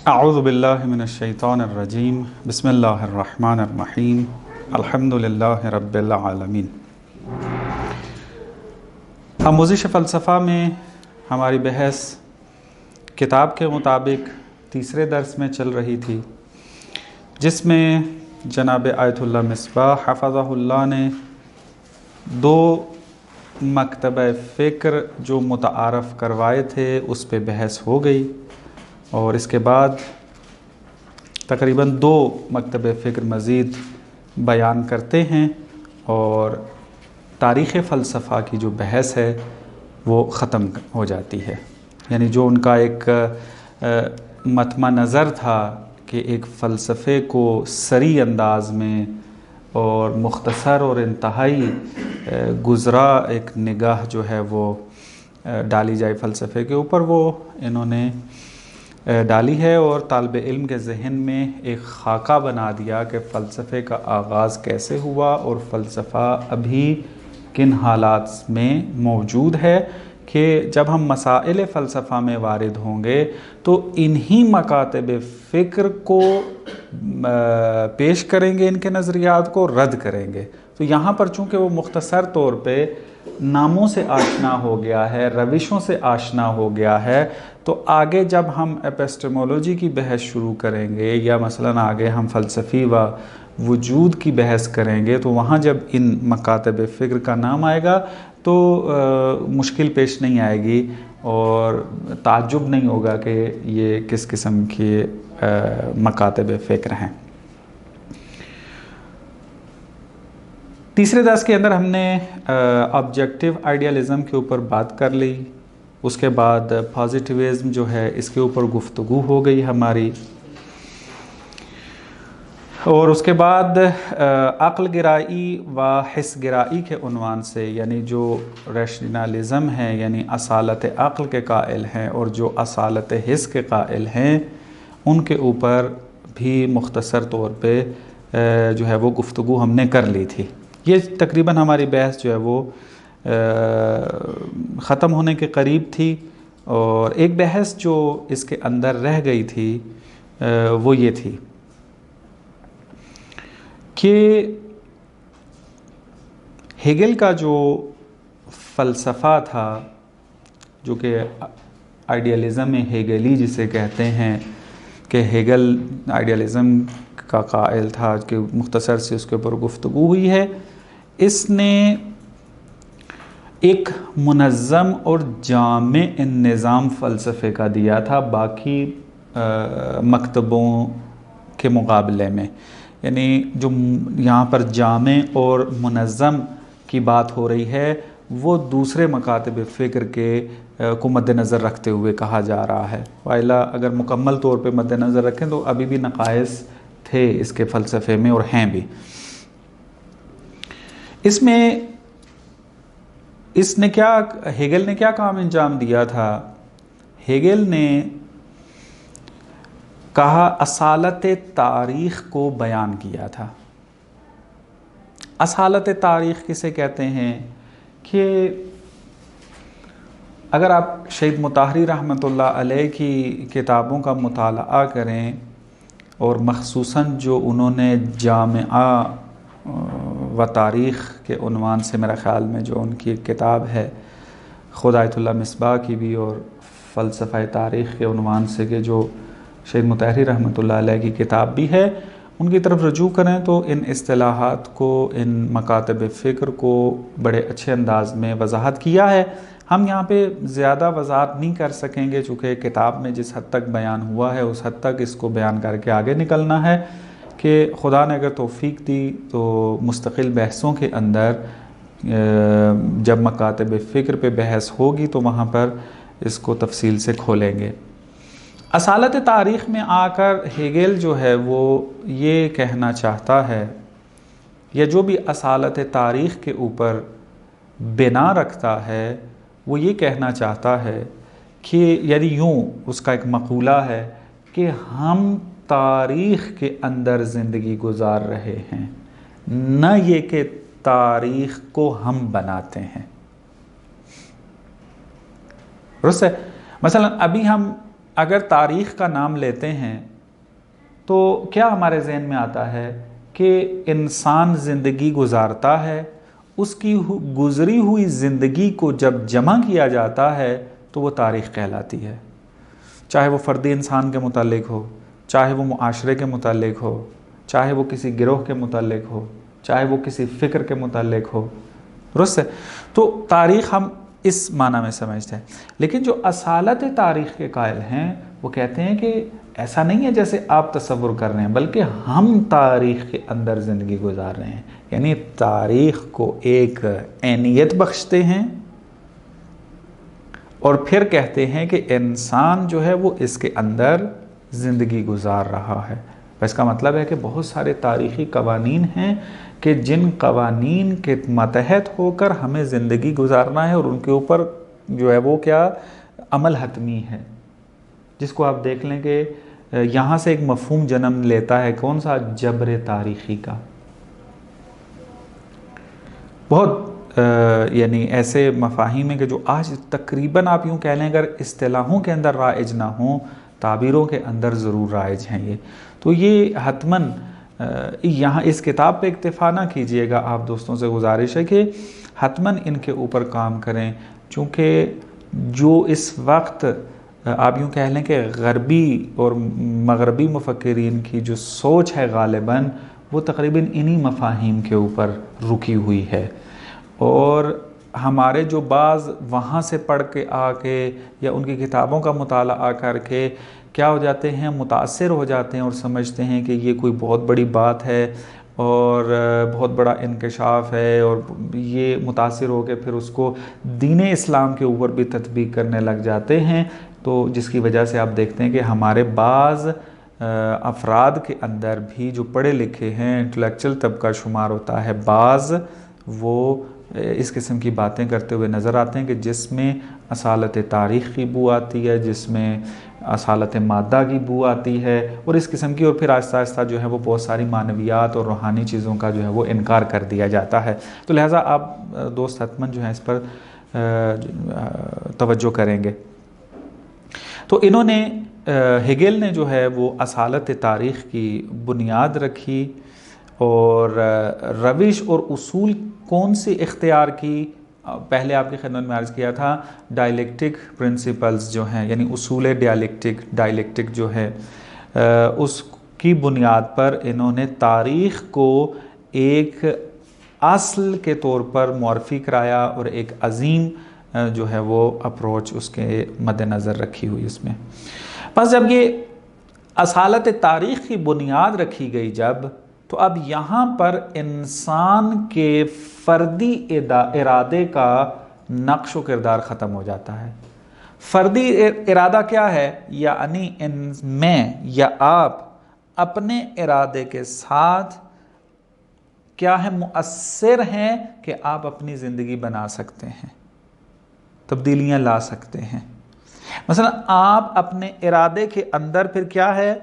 अऊज़ु बिल्लाहि मिनश्शैतानिर्रजीम बिस्मिल्लाहिर्रहमानिर्रहीम अल्हम्दुलिल्लाहि रब्बिल आलमीन। आमोज़िश फ़लसफ़ा में हमारी बहस किताब के मुताबिक तीसरे दर्स में चल रही थी, जिसमें जनाब आयतुल्लाह मिसबाह हफ़ज़हुल्लाह ने दो मकतब फ़िक्र जो मुतारफ़ करवाए थे उस पे बहस हो गई, और इसके बाद तकरीबन दो मकतब फ़िक्र मज़ीद बयान करते हैं और तारीख़ फ़लसफ़ा की जो बहस है वो ख़त्म हो जाती है। यानी जो उनका एक मतमा नज़र था कि एक फ़लसफ़े को सरी अंदाज़ में और मुख्तसर और इंतहाई गुज़रा एक निगाह जो है वो डाली जाए फ़लसफ़े के ऊपर, वो इन्होंने डाली है और तालिब इल्म के ज़हन में एक खाका बना दिया कि फ़लसफ़े का आगाज़ कैसे हुआ और फ़लसफ़ा अभी किन हालात में मौजूद है, कि जब हम मसाइल फ़लसफ़ा में वारिद होंगे तो इन्हीं मकातब फ़िक्र को पेश करेंगे, इनके नज़रियात को रद्द करेंगे। तो यहाँ पर चूँकि वो मुख्तसर तौर पे नामों से आशना हो गया है, रविशों से आशना हो गया है, तो आगे जब हम एपिस्टेमोलॉजी की बहस शुरू करेंगे या मसलन आगे हम फ़लसफ़ी व वजूद की बहस करेंगे तो वहाँ जब इन मकातब फ़िक्र का नाम आएगा तो मुश्किल पेश नहीं आएगी और ताज्जुब नहीं होगा कि ये किस किस्म के मकातब फ़िक्र हैं। तीसरे दर्स के अंदर हमने ऑब्जेक्टिव आइडियलिज़म के ऊपर बात कर ली, उसके बाद पॉजिटिविज़म जो है इसके ऊपर गुफ्तगू हो गई हमारी, और उसके बाद अक़्ल गिराई व हिस्स गिराई के उन्वान से, यानी जो रैशनलिज़म है यानी असालत अक़्ल के कायल हैं और जो असालत हिस्स के कायल हैं, उनके ऊपर भी मुख्तसर तौर पे जो है वो गुफ्तगू हमने कर ली थी। ये तकरीबन हमारी बहस जो है वो ख़त्म होने के करीब थी, और एक बहस जो इसके अंदर रह गई थी वो ये थी कि हेगल का जो फ़लसफ़ा था, जो कि आइडियलिज़म में हेगली जिसे कहते हैं, कि हेगल आइडियलिज़म का कायल था, कि मुख्तसर से उसके ऊपर गुफ्तगू हुई है, इसने एक मुनज़्ज़म और जामे निज़ाम फ़लसफ़े का दिया था बाकी मकतबों के मुकाबले में। यानी जो यहाँ पर जामे और मुनज़्ज़म की बात हो रही है वो दूसरे मकातब फ़िक्र के को मद्देनज़र रखते हुए कहा जा रहा है। वाइला अगर मुकम्मल तौर पे मद्देनज़र रखें तो अभी भी नक़ाइस थे इसके फ़लसफ़े में और हैं भी। इसमें हेगल ने क्या काम अंजाम दिया था? हेगल ने कहा असालत तारीख़ को बयान किया था। असालत तारीख़ किसे कहते हैं कि अगर आप शहीद मुताहरी रहमतुल्लाह अलैह की किताबों का मुताला करें और मख़सूसन जो उन्होंने जामिआ व तारीख़ के उन्वान से, मेरा ख़्याल में जो उनकी किताब है ख़ुद आयतुल्लाह मिसबाह की भी और फ़लसफ़ा तारीख़ के उन्वान से कि जो शहीद मुताहरी रहमतुल्लाह अलैह की किताब भी है, उनकी तरफ रजू करें तो इन इस्तिलाहात को, इन मकातब फ़िक्र को बड़े अच्छे अंदाज में वजाहत किया है। हम यहाँ पे ज़्यादा वजाहत नहीं कर सकेंगे चूँकि किताब में जिस हद तक बयान हुआ है उस हद तक इसको बयान करके आगे निकलना है, कि खुदा ने अगर तौफ़ीक दी तो मुस्तकिल बहसों के अंदर जब मकातब फ़िक्र पे बहस होगी तो वहाँ पर इसको तफसील से खोलेंगे। असालत तारीख़ में आकर हेगल जो है वो ये कहना चाहता है, या जो भी असालत तारीख़ के ऊपर बिना रखता है वो ये कहना चाहता है कि यानी यूँ उसका एक मक़ूला है कि हम तारीख़ के अंदर ज़िंदगी गुजार रहे हैं, न ये कि तारीख़ को हम बनाते हैं। मसलन अभी हम अगर तारीख़ का नाम लेते हैं तो क्या हमारे जहन में आता है कि इंसान ज़िंदगी गुजारता है, उसकी गुज़री हुई ज़िंदगी को जब जमा किया जाता है तो वो तारीख़ कहलाती है। चाहे वो फ़र्दी इंसान के मुतालिक हो, चाहे वो मुआशरे के मुतालिक हो, चाहे वो किसी गिरोह के मुतालिक हो, चाहे वो किसी फ़िक्र के मुतालिक हो, दुरुस्त है। तो तारीख़ हम इस माना में समझते हैं। लेकिन जो असालत तारीख़ के कायल हैं वो कहते हैं कि ऐसा नहीं है जैसे आप तसव्वुर कर रहे हैं, बल्कि हम तारीख़ के अंदर ज़िंदगी गुजार रहे हैं। यानी तारीख़ को एक अहमियत बख्शते हैं और फिर कहते हैं कि इंसान जो है वो इसके अंदर ज़िंदगी गुजार रहा है। इसका मतलब है कि बहुत सारे तारीख़ी कवानीन हैं कि जिन कवानीन के मतहत होकर हमें ज़िंदगी गुजारना है और उनके ऊपर जो है वो क्या अमल हतमी है, जिसको आप देख लें कि यहाँ से एक मफ़हूम जन्म लेता है, कौन सा, जबर तारीख़ी का। बहुत यानी ऐसे मफ़ाहिम है कि जो आज तकरीबन आप यूँ कह लें अगर इस्तिलाहों के अंदर राइज ना हों, ताबीरों के अंदर ज़रूर राइज हैं ये। तो ये हतमन यहाँ इस किताब पे इक्तिफ़ा ना कीजिएगा, आप दोस्तों से गुजारिश है कि हतमन इनके ऊपर काम करें, चूँकि जो इस वक्त आप यूँ कह लें कि गरबी और मगरबी मुफ़क्किरीन की जो सोच है गालिबन वो तकरीबन इन्हीं मफ़ाहिम के ऊपर रुकी हुई है। और हमारे जो बाज़ वहाँ से पढ़ के आके या उनकी किताबों का मुताला करके क्या हो जाते हैं, मुतासिर हो जाते हैं और समझते हैं कि ये कोई बहुत बड़ी बात है और बहुत बड़ा इंकशाफ है, और ये मुतासिर हो के फिर उसको दीन इस्लाम के ऊपर भी तत्बीक करने लग जाते हैं। तो जिसकी वजह से आप देखते हैं कि हमारे बाज़ अफराद के अंदर भी जो पढ़े लिखे हैं, इंटेलेक्चुअल तबका शुमार होता है, बाज़ वो इस किस्म की बातें करते हुए नज़र आते हैं कि जिसमें असालत तारीख़ की बू आती है, जिसमें असालत मादा की बू आती है और इस किस्म की, और फिर आहिस्ता आहिस्ता जो है वो बहुत सारी मानवियात और रूहानी चीज़ों का जो है वो इनकार कर दिया जाता है। तो लिहाजा आप दोस्त हतमन जो है इस पर तवज्जो करेंगे। तो इन्होंने हेगेल ने जो है वो असालत तारीख़ की बुनियाद रखी और रविश और उसूल कौन सी इख्तियार की, पहले आपकी खिदमत में अर्ज़ किया था डायलेक्टिक प्रिंसिपल्स जो हैं, यानी उसूल डायलेक्टिक जो है उसकी बुनियाद पर इन्होंने तारीख़ को एक असल के तौर पर मुआरफ़ी कराया और एक अज़ीम जो है वो अप्रोच उसके मद्देनज़र रखी हुई इसमें। बस जब ये असालत तारीख़ की बुनियाद रखी गई जब, तो अब यहाँ पर इंसान के फ़र्दी इरादे का नक्श व किरदार ख़त्म हो जाता है। फ़र्दी इरादा क्या है, यानी मैं या आप अपने इरादे के साथ क्या है, मुअस्सिर हैं कि आप अपनी ज़िंदगी बना सकते हैं, तब्दीलियाँ ला सकते हैं। मसलन आप अपने इरादे के अंदर फिर क्या है,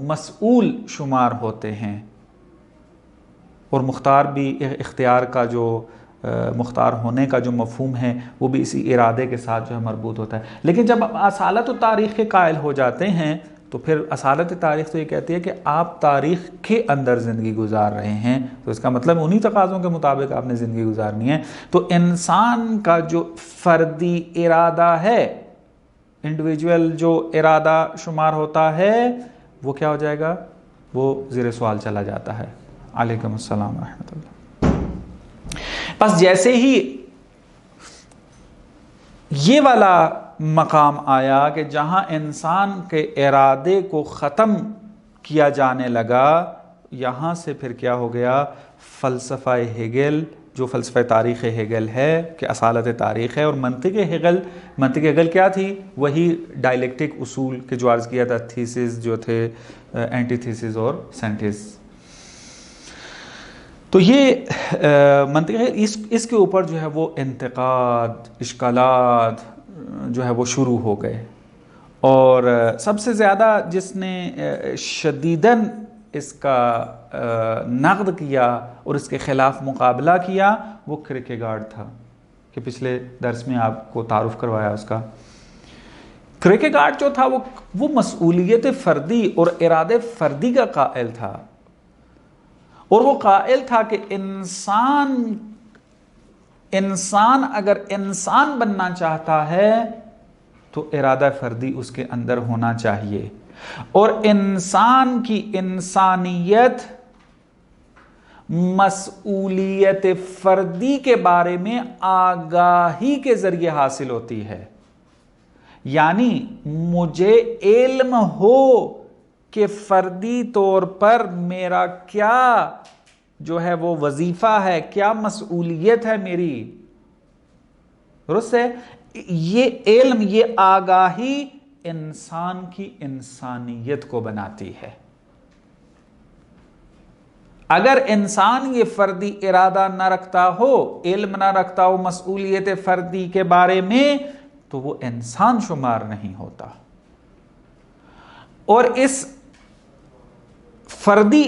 मसऊल शुमार होते हैं, और मुख्तार भी इख्तियार का जो मुख्तार होने का जो मफहूम है वो भी इसी इरादे के साथ जो है मरबूत होता है। लेकिन जब आप असालत तारीख़ के कायल हो जाते हैं तो फिर असालत तारीख़ तो ये कहती है कि आप तारीख़ के अंदर ज़िंदगी गुजार रहे हैं, तो इसका मतलब उन्हीं तकाज़ों के मुताबिक आपने ज़िंदगी गुजारनी है। तो इंसान का जो फ़र्दी इरादा है, इंडिविजुअल जो इरादा शुमार होता है, वो क्या हो जाएगा, वो ज़ेर सवाल चला जाता है। अलैकुम अस्सलाम रहमतुल्लाह। बस जैसे ही ये वाला मकाम आया कि जहाँ इंसान के इरादे को ख़त्म किया जाने लगा, यहाँ से फिर क्या हो गया, फ़लसफ़ा हेगेल, जो फ़लसफ़ा तारीख़ हेगेल है कि असालत तारीख़ है, और मंतिक़ हेगेल क्या थी, वही डायलेक्टिक उसूल के जो अर्ज़ किया था, थीसिस जो थे, एंटीथीसिस और सिंथेसिस। तो ये मंतिक़ इसके ऊपर जो है वो इंतक़ाद, इश्कालात जो है वो शुरू हो गए, और सबसे ज़्यादा जिसने शदीदन इसका नक़्द किया और इसके ख़िलाफ़ मुकाबला किया वो किरकेगार्ड था, कि पिछले दर्स में आपको तारुफ़ करवाया उसका। किरकेगार्ड जो था वो मसूलियत फर्दी और इरादे फर्दी का कायल था, और वो कायल था कि इंसान अगर इंसान बनना चाहता है तो इरादा फर्दी उसके अंदर होना चाहिए, और इंसान की इंसानियत मसूलियत फर्दी के बारे में आगाही के जरिए हासिल होती है। यानी मुझे इल्म हो कि फर्दी तौर पर मेरा क्या जो है वो वजीफा है, क्या मसूलियत है मेरी, दुरुस्त है। ये इल्म, ये आगाही इंसान की इंसानियत को बनाती है। अगर इंसान ये फर्दी इरादा ना रखता हो, इल्म ना रखता हो मसूलियत फर्दी के बारे में, तो वो इंसान शुमार नहीं होता। और इस फर्दी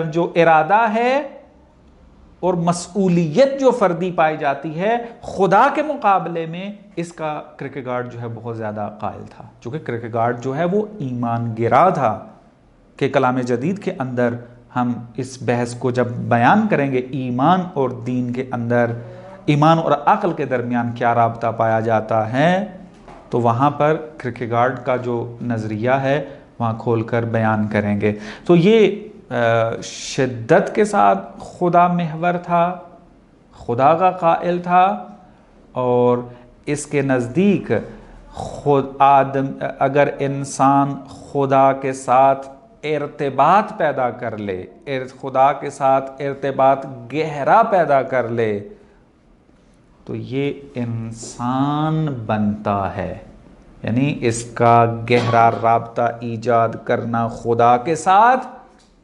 जो इरादा है और मसूलियत जो फर्दी पाई जाती है, खुदा के मुकाबले में इसका किरकेगार्ड जो है बहुत ज़्यादा कायल था। चूँकि किरकेगार्ड जो है वो ईमान गिरा था, कि कलाम जदीद के अंदर हम इस बहस को जब बयान करेंगे, ईमान और दीन के अंदर, ईमान और अक्ल के दरमियान क्या राब्ता पाया जाता है, तो वहाँ पर किरकेगार्ड का जो नज़रिया है वहाँ खोलकर बयान करेंगे। तो ये शिद्दत के साथ खुदा महवर था, खुदा का कायल था, और इसके नज़दीक खुद आदम, अगर इंसान खुदा के साथ इर्तिबात पैदा कर ले, खुदा के साथ इर्तिबात गहरा पैदा कर ले, तो ये इंसान बनता है। यानी इसका गहरा राब्ता ईजाद करना खुदा के साथ,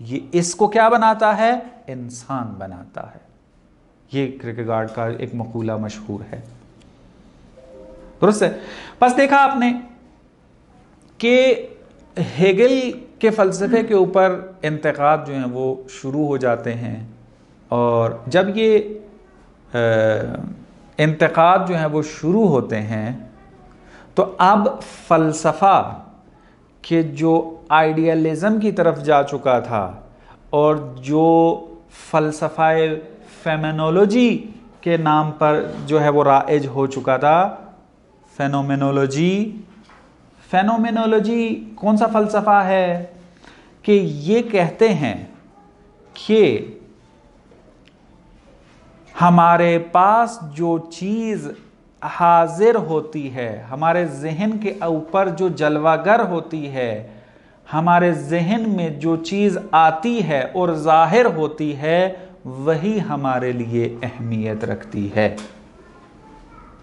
ये इसको क्या बनाता है, इंसान बनाता है। ये किरकेगार्ड का एक मकूला मशहूर है, दुरुस्त है। बस देखा आपने कि हेगल के फ़लसफ़े के ऊपर इंतकाद जो हैं वो शुरू हो जाते हैं, और जब ये इंतकाद जो हैं वो शुरू होते हैं, तो अब फ़लसफ़ा कि जो आइडियलिज़म की तरफ जा चुका था, और जो फ़लसफ़ाए फेमिनोलॉजी के नाम पर जो है वो राइज हो चुका था, फेनोमेनोलॉजी कौन सा फ़लसफ़ा है कि ये कहते हैं कि हमारे पास जो चीज़ हाजिर होती है, हमारे जहन के ऊपर जो जलवागर होती है, हमारे जहन में जो चीज़ आती है और ज़ाहिर होती है, वही हमारे लिए अहमियत रखती है।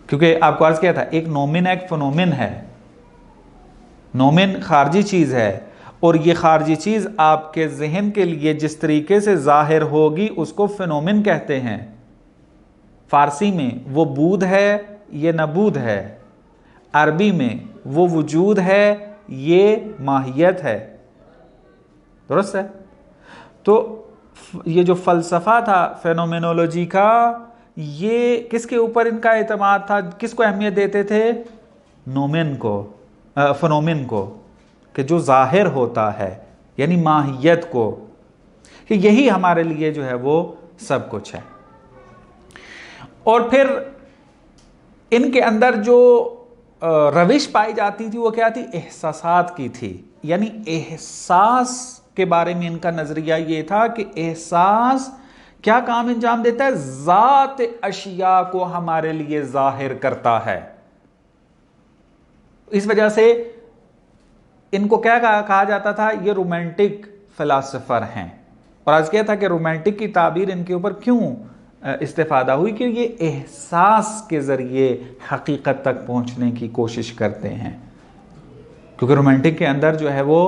क्योंकि आपको अर्ज़ किया था, एक नोमिन एक फिनोमिन है। नोमिन खारजी चीज़ है, और ये खारजी चीज़ आपके जहन के लिए जिस तरीके से ज़ाहिर होगी उसको फिनोमिन कहते हैं। फ़ारसी में वो बूद है, ये नबूद है। अरबी में वो वजूद है, ये माहियत है, दुरुस्त है। तो ये जो फ़लसफ़ा था फेनोमेनोलॉजी का, ये किसके ऊपर इनका एतमाद था, किसको अहमियत देते थे, नोमिन को, फिनोमिन को, कि जो ज़ाहिर होता है, यानी माहियत को, कि यही हमारे लिए जो है वो सब कुछ है। और फिर इनके अंदर जो रविश पाई जाती थी वो क्या थी, एहसासात की थी। यानी एहसास के बारे में इनका नज़रिया ये था कि एहसास क्या काम अंजाम देता है, ज़ात अशिया को हमारे लिए ज़ाहिर करता है। इस वजह से इनको क्या कहा जाता था, ये रोमांटिक फ़िलासफ़र हैं। और आज क्या था कि रोमांटिक की ताबीर इनके ऊपर क्यों इस्तेफादा हुई, कि ये एहसास के ज़रिए हकीकत तक पहुंचने की कोशिश करते हैं। क्योंकि रोमांटिक के अंदर जो है वो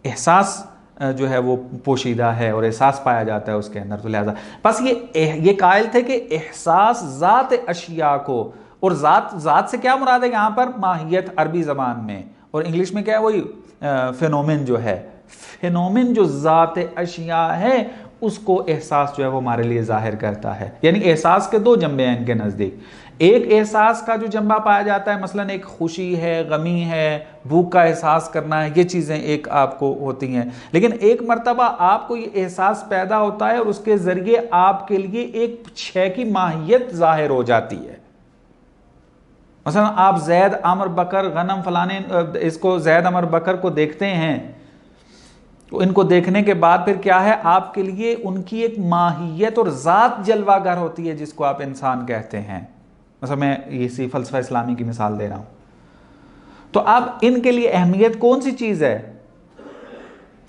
एहसास जो है वो पोशीदा है और एहसास पाया जाता है उसके अंदर। तो लिहाजा बस ये कायल थे कि एहसास ज़ात अशिया को, और ज़ात से क्या मुराद है यहाँ पर, माहियत अरबी ज़बान में, और इंग्लिश में क्या है, वही फिनोमिन जो है, फिनोमिन जो ज़ात अशिया है उसको एहसास जो है वो हमारे लिए ज़ाहिर करता है। यानी एहसास के दो जंबे हैं इनके नज़दीक। एक एहसास का जो जंबा पाया जाता है, मसलन एक खुशी है, गमी है, भूख का एहसास करना है, ये चीज़ें एक आपको होती हैं। लेकिन एक मर्तबा आपको ये एहसास पैदा होता है और उसके ज़रिए आपके लिए एक शय की माहियत ज़ाहिर हो जाती है। मसलन आप जैद अमर बकर गनम फलाने, इसको जैद अमर बकर को देखते हैं, तो इनको देखने के बाद फिर क्या है, आपके लिए उनकी एक माहियत और ज़ात जलवागर होती है, जिसको आप इंसान कहते हैं। मतलब मैं इसी फ़लसफ़ा इस्लामी की मिसाल दे रहा हूँ। तो अब इनके लिए अहमियत कौन सी चीज़ है?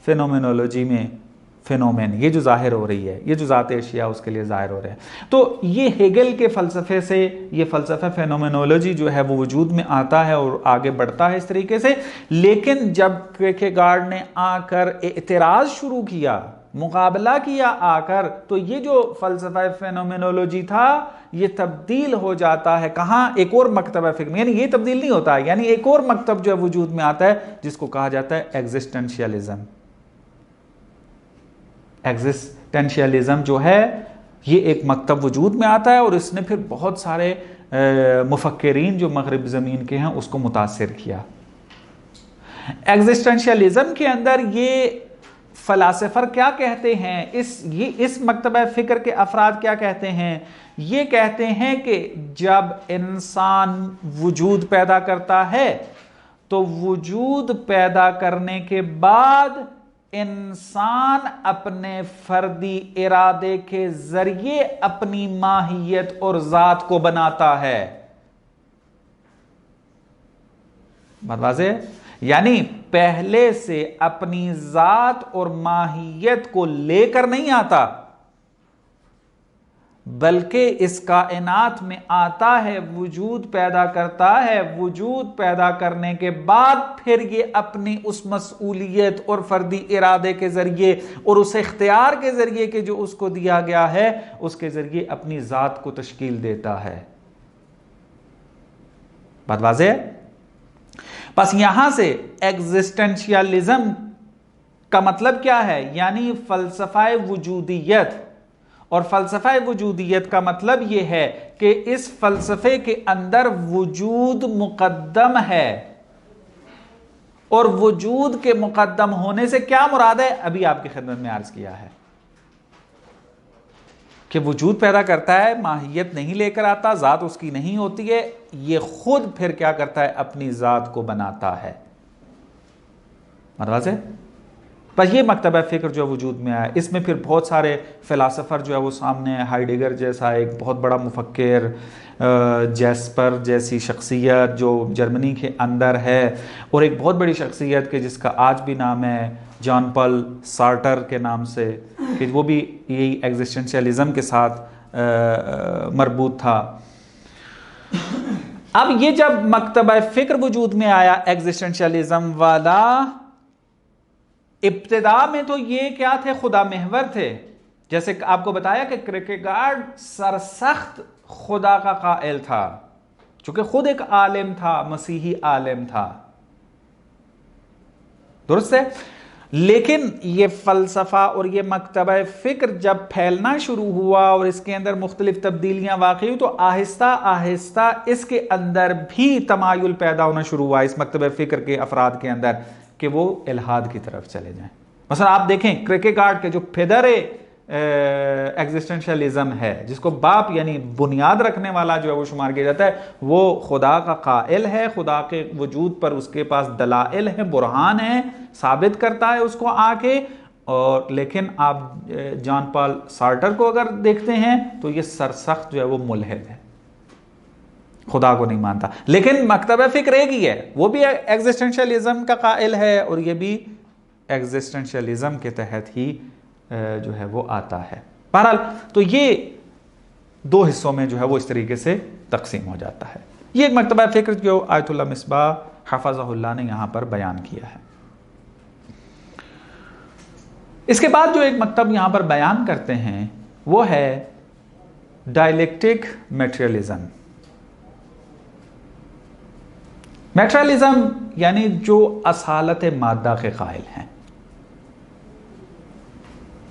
फिनोमेनोलॉजी में फिनोमेन, ये जो ज़ाहिर हो रही है, ये जो ज़ात एशिया उसके लिए ज़ाहिर हो रहे हैं। तो ये हेगल के फ़लसफ़े से ये फ़लसफ़ा फिनोमेनोलॉजी जो है वो वजूद में आता है और आगे बढ़ता है इस तरीके से। लेकिन जब किरकेगार्ड ने आकर एतराज़ शुरू किया, मुकाबला किया आकर, तो ये जो फ़लसफ़ा फिनोमेनोलॉजी था ये तब्दील हो जाता है कहाँ? एक और मकतब फ़िक्र में। यानी ये तब्दील नहीं होता है, यानी एक और मकतब जो है वजूद में आता है, जिसको कहा जाता है एग्जिस्टेंशियलिज़म। एग्जिस्टेंशियलिज्म जो है ये एक मकतब वजूद में आता है और इसने फिर बहुत सारे मुफक्किरीन जो मगरिब ज़मीन के हैं उसको मुतासिर किया। एग्जिस्टेंशियलिज्म के अंदर ये फ़लासफ़र क्या कहते हैं, इस मकतब फ़िक्र के अफराद क्या कहते हैं? ये कहते हैं कि जब इंसान वजूद पैदा करता है तो वजूद पैदा करने के बाद इंसान अपने फर्दी इरादे के जरिए अपनी माहियत और जात को बनाता है। बात वाज़ेह? यानी पहले से अपनी जात और माहियत को लेकर नहीं आता, बल्कि इस कायनात में आता है, वजूद पैदा करता है, वजूद पैदा करने के बाद फिर ये अपनी उस मसूलियत और फर्दी इरादे के ज़रिए और उस इख्तियार के ज़रिए कि जो उसको दिया गया है उसके ज़रिए अपनी ज़ात को तश्कील देता है। बात वाज़ेह? बस यहां से एग्जिस्टेंशियलिज्म का मतलब क्या है? यानी फ़लसफ़ा वजूदियत। और फ़लसफ़ा वजूदियत का मतलब यह है कि इस फ़लसफ़े के अंदर वजूद मुक़द्दम है, और वजूद के मुक़द्दम होने से क्या मुराद है अभी आपकी खिदमत में अर्ज़ किया है कि वजूद पैदा करता है, माहियत नहीं लेकर आता, ज़ात उसकी नहीं होती है, ये खुद फिर क्या करता है, अपनी ज़ात को बनाता है। मतलब है पर ये मकतब फ़िक्र जो वजूद में आया, इसमें फिर बहुत सारे फ़िलासफ़र जो है वो सामने है। हाइडेगर जैसा एक बहुत बड़ा मुफक्किर, जैस्पर जैसी शख्सियत जो जर्मनी के अंदर है, और एक बहुत बड़ी शख्सियत के जिसका आज भी नाम है जॉन पॉल सार्टर के नाम से, कि वो भी यही एग्जिस्टेंशियलिज्म के साथ मरबूत था। अब ये जब मकतब फ़िक्र वजूद में आया एग्जिस्टेंशियलिज्म वाला, इब्तिदा में तो ये क्या थे, खुदा महवर थे। जैसे आपको बताया कि किरकेगार्ड सरसख्त खुदा का कायल था, चूंकि खुद एक आलिम था, मसीही आलिम था, दुरुस्त है। लेकिन ये फ़लसफ़ा और ये मकतब फ़िक्र जब फैलना शुरू हुआ और इसके अंदर मुख्तलिफ तब्दीलियाँ वाक़ई हुई, तो आहिस्ता आहिस्ता इसके अंदर भी तमायुल पैदा होना शुरू हुआ इस मकतब फ़िक्र के अफराद के अंदर कि वो इल्हाद की तरफ चले जाएं। मसलन आप देखें किरकेगार्ड के जो फिदर एग्जिस्टेंशियलिज्म है, जिसको बाप यानी बुनियाद रखने वाला जो है वो शुमार किया जाता है, वो खुदा का कायल है, खुदा के वजूद पर उसके पास दलाइल है, बुरहान है, साबित करता है उसको आके। और लेकिन आप जॉन पॉल सार्टर को अगर देखते हैं तो ये सरसख्त जो है वो मुल्हिद है, खुदा को नहीं मानता। लेकिन मकतब फ़िक्र एक ही है, वो भी एग्जिस्टेंशियलिज्म का कायल है और ये भी एग्जिस्टेंशियलिज्म के तहत ही जो है वो आता है। बहरहाल तो ये दो हिस्सों में जो है वो इस तरीके से तकसीम हो जाता है। ये एक मकतब फ़िक्र जो आयतुल्लाह मिसबाह हफ़ज़हुल्लाह ने यहाँ पर बयान किया है। इसके बाद जो एक मकतब यहाँ पर बयान करते हैं वो है डायलेक्टिक मेटेरियलिज्म। मेटेरियलिज्म यानी जो असालत मादा के कायल हैं,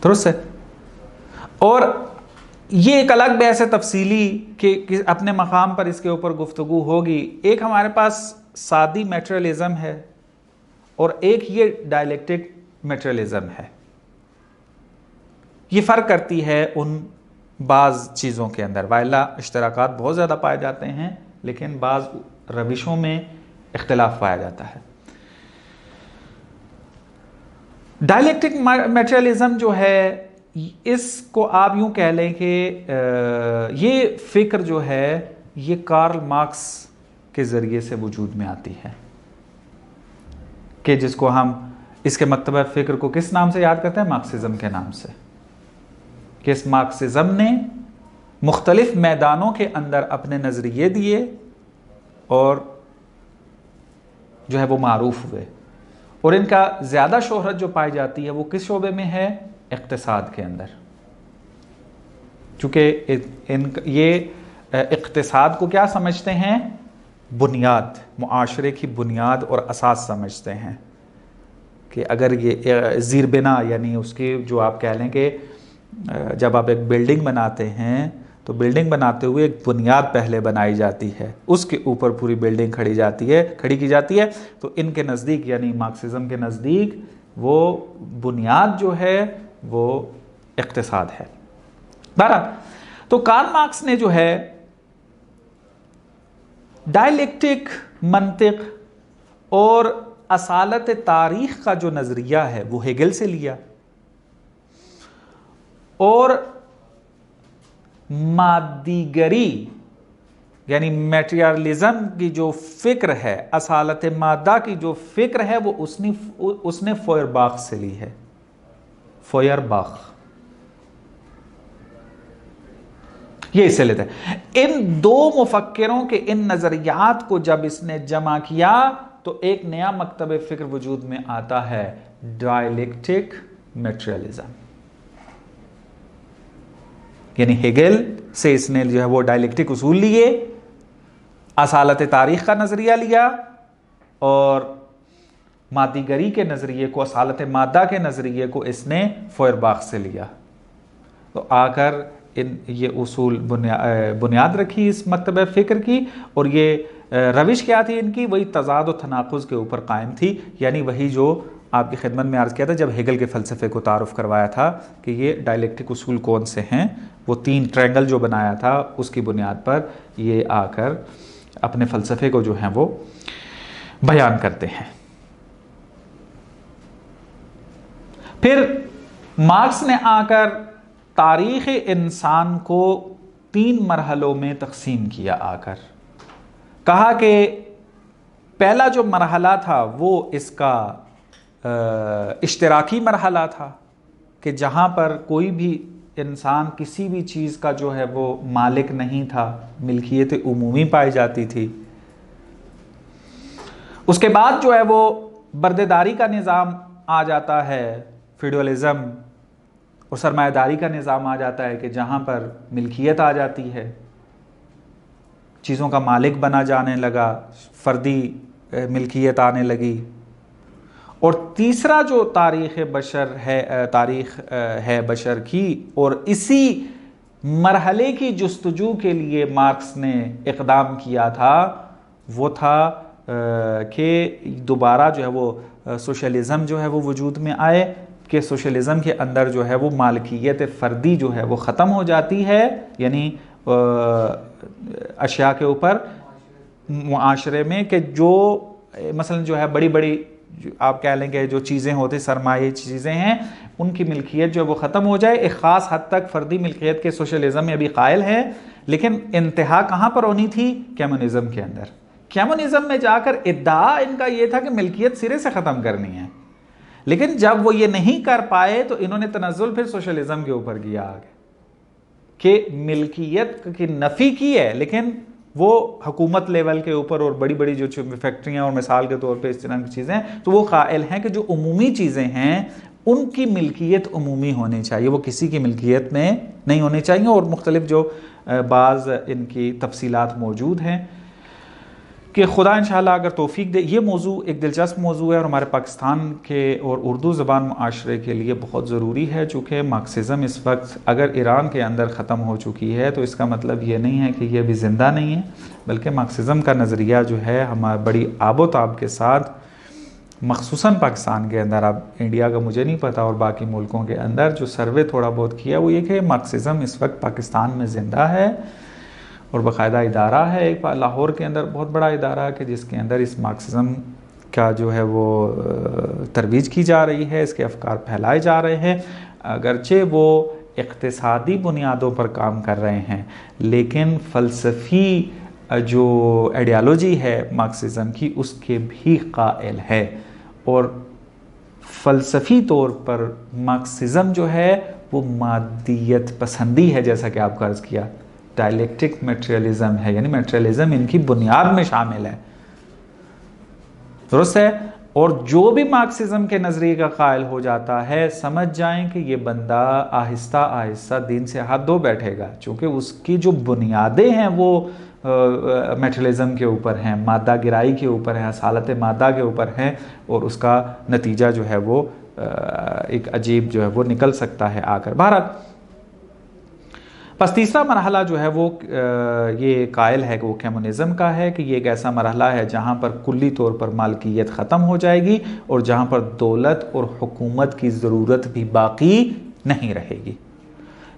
दुरुस्त है। और ये एक अलग बहस है तफसीली कि अपने मकाम पर इसके ऊपर गुफ्तगू होगी। एक हमारे पास सादी मेटेरियलिज्म है और एक ये डायलेक्टिक मेटेरियलिज्म है। ये फ़र्क करती है उन बाज़ चीज़ों के अंदर, वाइला इश्तराकात बहुत ज़्यादा पाए जाते हैं लेकिन बाज़ रविशों में इख्तिलाफ पाया जाता है। डायलेक्टिक मेटेरियलिज्म जो है, इसको आप यूं कह लें कि ये फ़िक्र जो है ये कार्ल मार्क्स के ज़रिए से वजूद में आती है, कि जिसको हम इसके मकतबा फ़िक्र को किस नाम से याद करते हैं? मार्क्सिज़म के नाम से। कि इस मार्क्सिज़म ने मुख्तलिफ मैदानों के अंदर अपने नज़रिए दिए और जो है वो मारूफ हुए, और इनका ज़्यादा शोहरत जो पाई जाती है वो किस शोबे में है? इक़्तिसाद के अंदर। चूँकि ये इक़्तिसाद को क्या समझते हैं? बुनियाद, मुआशरे की बुनियाद और असास समझते हैं कि अगर ये ज़ीरबिना यानी उसकी जो आप कह लें कि जब आप एक बिल्डिंग बनाते हैं तो बिल्डिंग बनाते हुए एक बुनियाद पहले बनाई जाती है, उसके ऊपर पूरी बिल्डिंग खड़ी की जाती है। तो इनके नज़दीक यानी मार्क्सिज़म के नज़दीक वो बुनियाद जो है वो इक़्तिसाद है। बहरहाल, तो कार्ल मार्क्स ने जो है डायलेक्टिक मंतिक और असालत तारीख़ का जो नज़रिया है वो हेगल से लिया, और मादीगरी यानी मेटेरियलिज्म की जो फ़िक्र है, असालत मादा की जो फ़िक्र है वो उसने फॉयरबाख से ली है। फॉयरबाख ये इससे लेते हैं। इन दो मुफक्किरों के इन नज़रियात को जब इसने जमा किया तो एक नया मकतब फ़िक्र वजूद में आता है, डायलेक्टिक मेटेरियलिज्म। यानी हेगल से इसने जो है वो डायलेक्टिक उसूल लिए, असालत तारीख़ का नज़रिया लिया और मादीगरी के नज़रिए को, असालत मादा के नज़रिए को इसने फॉयरबाख से लिया। तो आकर ये उसूल बुनियाद रखी इस मकतब फ़िक्र की, और ये रविश क्या थी इनकी? वही तज़ाद और तनाक़ुज़ के ऊपर कायम थी। यानी वही जो आपकी खिदमत में अर्ज़ किया था जब हेगल के फ़लसफ़े को तारुफ़ करवाया था कि ये डायलेक्टिक उसूल कौन से हैं, वो 3 ट्रायंगल जो बनाया था उसकी बुनियाद पर ये आकर अपने फ़लसफ़े को जो है वो बयान करते हैं। फिर मार्क्स ने आकर तारीख़ इंसान को 3 मरहलों में तकसीम किया। आकर कहा कि पहला जो मरहला था वो इसका इश्तराकी मरहला था, कि जहाँ पर कोई भी इंसान किसी भी चीज़ का जो है वो मालिक नहीं था, मिल्कियत उमूमी पाई जाती थी। उसके बाद जो है वो बर्देदारी का निज़ाम आ जाता है, फ्यूडलिज़म, और सरमायादारी का निज़ाम आ जाता है कि जहाँ पर मिल्कियत आ जाती है, चीज़ों का मालिक बना जाने लगा, फ़र्दी मिल्कियत आने लगी। और तीसरा जो तारीख़ बशर है, तारीख़ है बशर की, और इसी मरहले की जुस्तजू के लिए मार्क्स ने इक़दाम किया था, वो था कि दोबारा जो है वो सोशलिज़म जो है वो वजूद में आए, कि सोशलिज़म के अंदर जो है वो मालिकियत फ़र्दी जो है वो ख़त्म हो जाती है, यानी अशिया के ऊपर मुआशरे में, कि जो मसलन जो है बड़ी बड़ी आप कह लेंगे जो चीज़ें होती सरमाई चीज़ें हैं उनकी मिल्कियत जो है वो ख़त्म हो जाए। एक ख़ास हद तक फ़र्दी मिल्कियत के सोशलिज़म में अभी कायल है, लेकिन इंतहा कहाँ पर होनी थी? कम्युनिज़म के अंदर। कम्युनिज़म में जाकर इद्दा इनका ये था कि मिल्कियत सिरे से ख़त्म करनी है, लेकिन जब वो ये नहीं कर पाए तो इन्होंने तनज़्ज़ुल फिर सोशलिज़म के ऊपर किया आगे, कि मिल्कियत की नफ़ी की है लेकिन वो हुकूमत लेवल के ऊपर, और बड़ी बड़ी जो फैक्ट्रियाँ और मिसाल के तौर पे इस तरह की चीज़ें, तो वो कायल हैं कि जो उमूमी चीज़ें हैं उनकी मिल्कियत उमूमी होनी चाहिए, वो किसी की मिल्कियत में नहीं होनी चाहिए। और मुख्तलिफ जो बाज़ इनकी तफसीलात मौजूद हैं कि खुदा इंशाअल्लाह अगर तौफीक दे। ये मौजू एक दिलचस्प मौजू है और हमारे पाकिस्तान के और उर्दू ज़बान माशरे के लिए बहुत ज़रूरी है, चूँकि मार्क्सिज़म इस वक्त अगर ईरान के अंदर ख़त्म हो चुकी है तो इसका मतलब ये नहीं है कि ये अभी ज़िंदा नहीं है, बल्कि मार्क्सिज़म का नज़रिया जो है हमारे बड़ी आबोताब के साथ मखसूसन पाकिस्तान के अंदर, अब इंडिया का मुझे नहीं पता और बाकी मुल्कों के अंदर जो सर्वे थोड़ा बहुत किया वो ये कि मार्क्सिज़म इस वक्त पाकिस्तान में ज़िंदा है और बाकायदा इदारा है एक लाहौर के अंदर, बहुत बड़ा इदारा है कि जिसके अंदर इस मार्क्सिज़म का जो है वो तरवीज़ की जा रही है, इसके अफकार फैलाए जा रहे हैं। अगरचे वो इक़्तिसादी बुनियादों पर काम कर रहे हैं, लेकिन फ़लसफ़ी जो आइडियालॉजी है मार्क्सिज़म की उसके भी कायल है। और फ़लसफ़ी तौर पर मार्क्सिज़म जो है वो मादियत पसंदी है, जैसा कि आपका अर्ज़ किया, डायलेक्टिक मटेरियलिज़म है, यानी मटेरियलिज़म इनकी बुनियाद में शामिल है, दुरुस्त है। और जो भी मार्क्सिज़म के नज़रिए का कायल हो जाता है, समझ जाएं कि ये बंदा आहिस्ता आहिस्ता दीन से हाथ धो बैठेगा, चूँकि उसकी जो बुनियादें हैं वो मटेरियलिज़म के ऊपर हैं, मादा गिराई के ऊपर है, हसालत मादा के ऊपर हैं, और उसका नतीजा जो है वो एक अजीब जो है वो निकल सकता है आकर। भारत बस तीसरा मरहला जो है वो ये कायल है कि वो कम्युनिज़म का है, कि ये एक ऐसा मरहला है जहाँ पर कुल्ली तौर पर मालकियत ख़त्म हो जाएगी और जहाँ पर दौलत और हुकूमत की ज़रूरत भी बाकी नहीं रहेगी।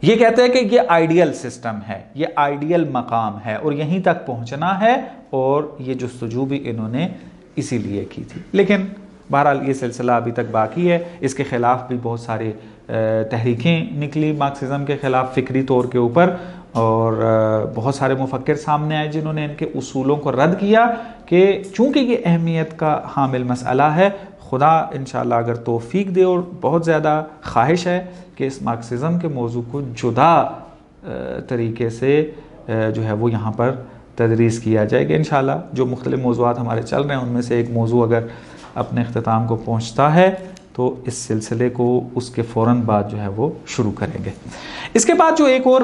ये कहते हैं कि ये आइडियल सिस्टम है, ये आइडियल मकाम है और यहीं तक पहुँचना है, और ये जस्तजू भी इन्होंने इसीलिए की थी। लेकिन बहरहाल ये सिलसिला अभी तक बाकी है, इसके ख़िलाफ़ भी बहुत सारे तहरीकें निकली मार्क्सिज़म के ख़िलाफ़ फ़िक्री तौर के ऊपर, और बहुत सारे मुफ़क्किर सामने आए जिन्होंने इनके उसूलों को रद्द किया कि चूँकि ये अहमियत का हामिल मसला है, खुदा इंशाअल्लाह अगर तौफीक दे और बहुत ज़्यादा ख्वाहिश है कि इस मार्क्सिज़म के मौजू को जुदा तरीके से जो है वो यहाँ पर तदरीस किया जाएगा इंशाअल्लाह। जो मुख्तलिफ़ मौज़ूआत हमारे चल रहे हैं उनमें से एक मौजू अगर अपने अख्ताम को पहुँचता है तो इस सिलसिले को उसके फ़ौरन बाद जो है वो शुरू करेंगे। इसके बाद जो एक और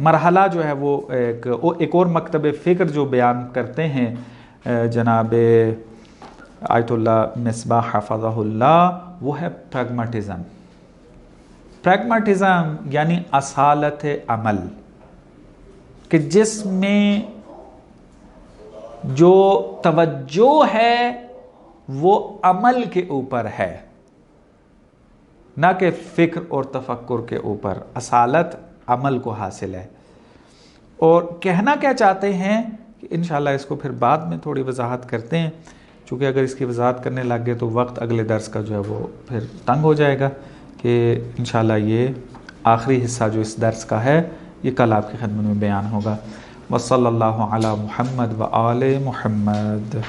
मरहला जो है वो एक और मकतब फ़िक्र जो बयान करते हैं जनाब आयतुल्लाह मिसबाह हफ़ज़हुल्लाह, वो है प्रैग्मेटिज़म। प्रैग्मेटिज़म यानी असालत अमल, कि जिसमें जो तवज्जो है वो अमल के ऊपर है, ना कि फ़िक्र और तफक्कुर के ऊपर। असालत अमल को हासिल है। और कहना क्या चाहते हैं कि इंशाअल्लाह इसको फिर बाद में थोड़ी वजाहत करते हैं, चूँकि अगर इसकी वजाहत करने लग गए तो वक्त अगले दर्स का जो है वो फिर तंग हो जाएगा, कि इंशाअल्लाह ये आखिरी हिस्सा जो इस दर्स का है ये कल आपकी खिदमत में बयान होगा। वसल्लल्लाहु अला मुहम्मद व आले मुहम्मद।